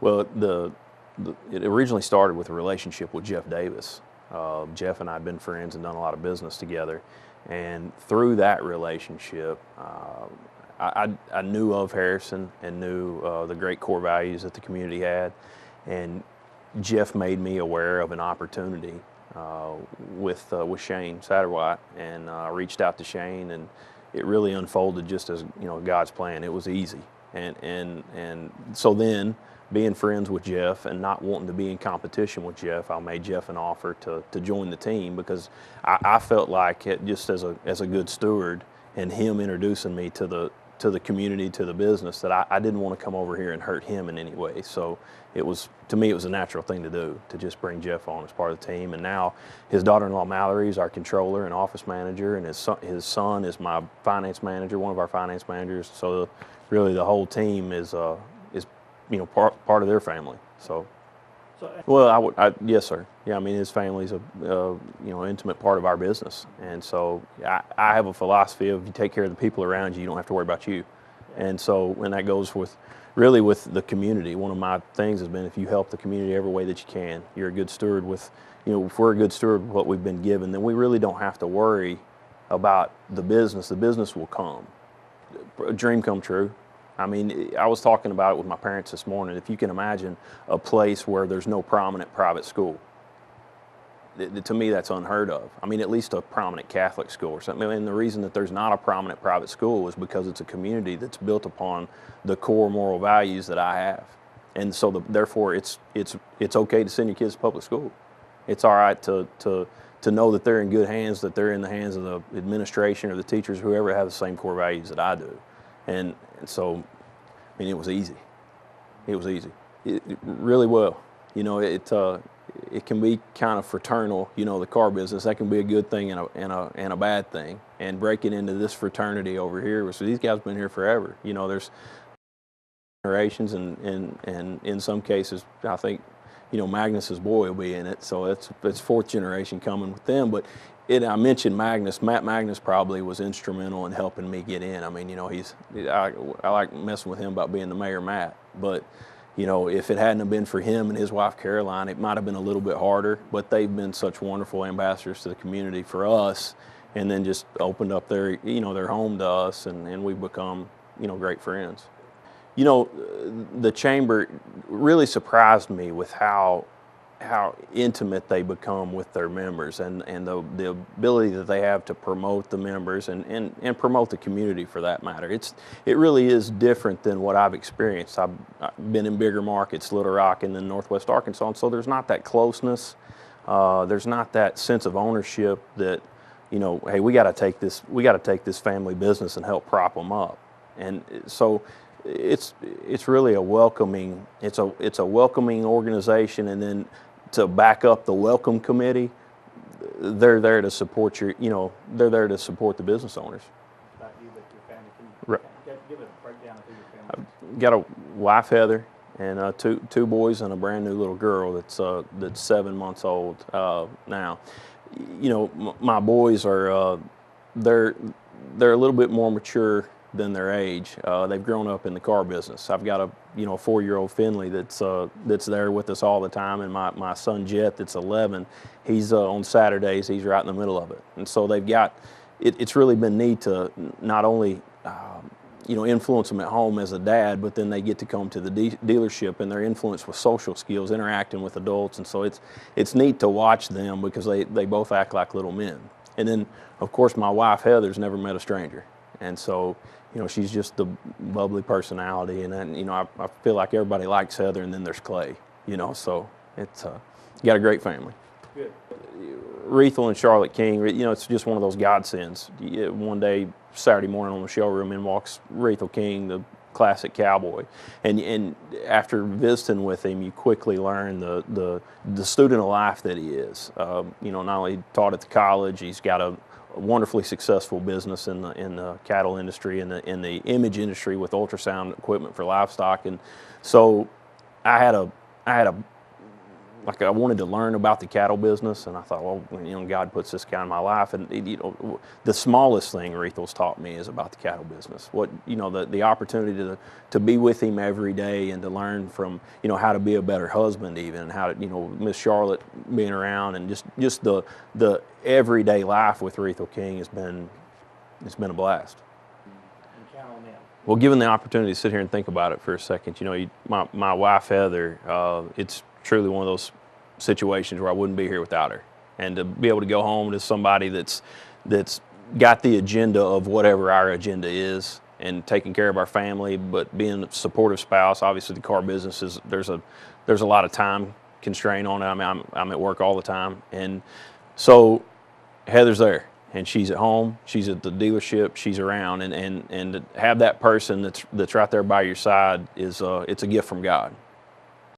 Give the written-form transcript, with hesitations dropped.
Well, it originally started with a relationship with Jeff Davis. Jeff and I had been friends and done a lot of business together, and through that relationship, I knew of Harrison and knew the great core values that the community had, and Jeff made me aware of an opportunity with Shane Satterwhite, and I reached out to Shane, and it really unfolded just as God's plan. It was easy, and so then, being friends with Jeff and not wanting to be in competition with Jeff, I made Jeff an offer to join the team because I felt like it, just as a good steward, and him introducing me to the community, to the business, that I didn't want to come over here and hurt him in any way. So to me it was a natural thing to do, to just bring Jeff on as part of the team. And now his daughter-in-law Mallory is our controller and office manager, and his son is my finance manager, one of our finance managers. So really the whole team is part of their family. So well, yes, sir. Yeah, I mean, his family's a intimate part of our business, and so I have a philosophy of, you take care of the people around you, you don't have to worry about you. And so when that goes with the community, one of my things has been, if you help the community every way that you can, you're a good steward with, if we're a good steward with what we've been given, then we really don't have to worry about the business. The business will come. A dream come true. I mean, I was talking about it with my parents this morning. If you can imagine a place where there's no prominent private school, to me that's unheard of. I mean, at least a prominent Catholic school or something. And the reason that there's not a prominent private school is because it's a community that's built upon the core moral values that I have. And so therefore it's okay to send your kids to public school. It's all right to know that they're in good hands, that they're in the hands of the administration or the teachers, whoever have the same core values that I do. And so, I mean, it was easy. It was easy. It really well. It can be kind of fraternal. The car business, that can be a good thing and a bad thing. And breaking into this fraternity over here, so these guys have been here forever. There's generations, and in some cases, I think, Magnus's boy will be in it. So it's fourth generation coming with them. But I mentioned Magnus. Matt Magnus probably was instrumental in helping me get in. I mean, I like messing with him about being the mayor, Matt. But, if it hadn't have been for him and his wife, Caroline, it might have been a little bit harder. But they've been such wonderful ambassadors to the community for us, and then just opened up their home to us, and we've become, great friends. The chamber really surprised me with how intimate they become with their members, and the ability that they have to promote the members and promote the community for that matter. It really is different than what I've experienced. I've been in bigger markets, Little Rock and then Northwest Arkansas, and so there's not that closeness. There's not that sense of ownership that, hey, we got to take this family business and help prop them up. And so it's really a welcoming organization. And then to back up the welcome committee, they're there to support they're there to support the business owners. About you, but your family, Right. give a breakdown of who your family is. I've got a wife, Heather, and two boys and a brand new little girl that's 7 months old now. My boys are they're a little bit more mature than their age. They've grown up in the car business. I've got a 4-year-old Finley that's there with us all the time, and my son Jet, that's 11. He's on Saturdays. He's right in the middle of it, and so they've got. It's really been neat to not only influence them at home as a dad, but then they get to come to the dealership, and they're influenced with social skills, interacting with adults, and so it's neat to watch them because they both act like little men. And then of course my wife Heather's never met a stranger, and so she's just the bubbly personality, and then I feel like everybody likes Heather, and then there's Clay, so it's got a great family. Good. Rethel and Charlotte King, it's just one of those godsends. One day, Saturday morning on the showroom, in walks Rethel King, the classic cowboy, and after visiting with him, you quickly learn the student of life that he is. Not only taught at the college, he's got a wonderfully successful business in the cattle industry and in the image industry with ultrasound equipment for livestock, and so I had a like I wanted to learn about the cattle business, and I thought, well, God puts this guy in my life, and the smallest thing Rethel's taught me is about the cattle business. What the opportunity to be with him every day and to learn from how to be a better husband, even, and how to Miss Charlotte being around, and just the everyday life with Rethel King has been a blast. And count on them. Well, given the opportunity to sit here and think about it for a second, my wife Heather, it's truly one of those situations where I wouldn't be here without her. And to be able to go home to somebody that's got the agenda of whatever our agenda is, and taking care of our family, but being a supportive spouse. Obviously, the car business there's a lot of time constraint on it. I mean, I'm at work all the time, and so Heather's there. And she's at home, she's at the dealership, she's around, and to have that person that's right there by your side is it's a gift from God.